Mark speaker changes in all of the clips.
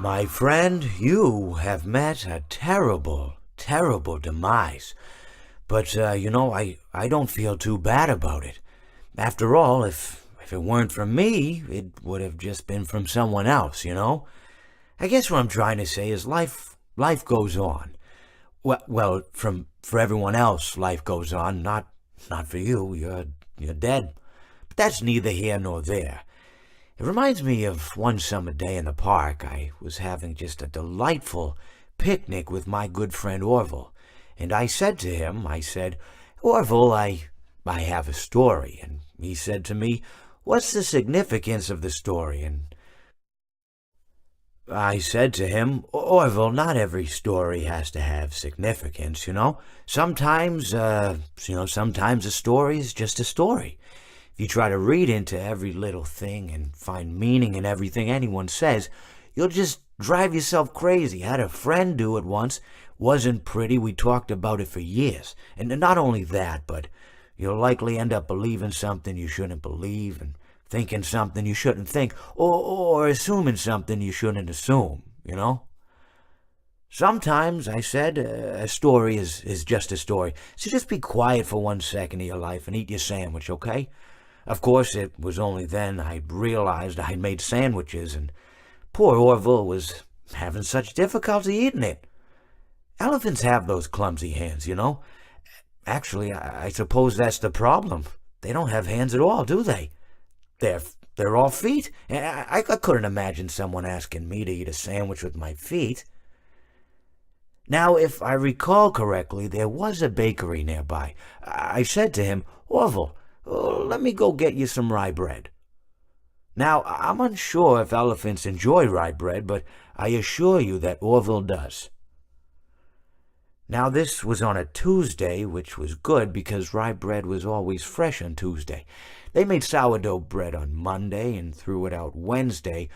Speaker 1: My friend, you have met a terrible, terrible demise. But, I don't feel too bad about it. After all, if it weren't from me, it would have just been from someone else, you know? I guess what I'm trying to say is life goes on. Well, for everyone else, life goes on, not for you. You're dead. But that's neither here nor there. It reminds me of one summer day in the park. I was having just a delightful picnic with my good friend Orville. And I said to him, Orville, I have a story. And he said to me, what's the significance of the story? And I said to him, Orville, not every story has to have significance, you know? Sometimes a story is just a story. If you try to read into every little thing and find meaning in everything anyone says, you'll just drive yourself crazy. I had a friend do it once. Wasn't pretty. We talked about it for years. And not only that, but you'll likely end up believing something you shouldn't believe and thinking something you shouldn't think, or assuming something you shouldn't assume, you know? Sometimes, I said, a story is just a story. So just be quiet for 1 second of your life and eat your sandwich, okay? Of course, it was only then I realized I'd made sandwiches, and poor Orville was having such difficulty eating it. Elephants have those clumsy hands, you know? Actually, I suppose that's the problem. They don't have hands at all, do they? They're all feet. I couldn't imagine someone asking me to eat a sandwich with my feet. Now, if I recall correctly, there was a bakery nearby. I said to him, Orville, let me go get you some rye bread. Now, I'm unsure if elephants enjoy rye bread, but I assure you that Orville does. Now, this was on a Tuesday, which was good because rye bread was always fresh on Tuesday. They made sourdough bread on Monday and threw it out Wednesday,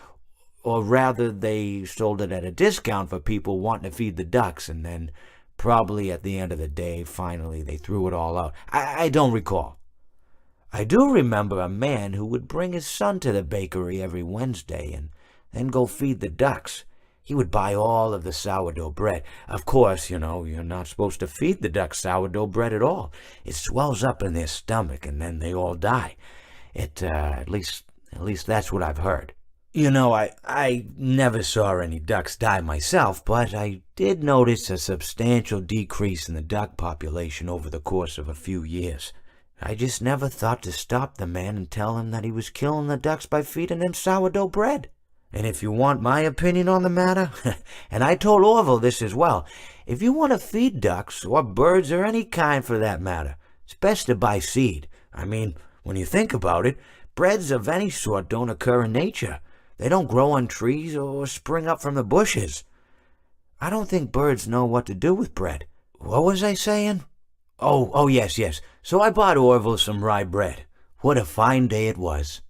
Speaker 1: or rather, they sold it at a discount for people wanting to feed the ducks, and then probably at the end of the day, finally, they threw it all out. I don't recall. I do remember a man who would bring his son to the bakery every Wednesday and then go feed the ducks. He would buy all of the sourdough bread. Of course, you're not supposed to feed the ducks sourdough bread at all. It swells up in their stomach and then they all die. At least that's what I've heard. I never saw any ducks die myself, but I did notice a substantial decrease in the duck population over the course of a few years. I just never thought to stop the man and tell him that he was killing the ducks by feeding them sourdough bread. And if you want my opinion on the matter, and I told Orville this as well, if you want to feed ducks, or birds, or any kind for that matter, it's best to buy seed. I mean, when you think about it, breads of any sort don't occur in nature. They don't grow on trees or spring up from the bushes. I don't think birds know what to do with bread. What was I saying? Oh, yes. So I bought Orville some rye bread. What a fine day it was.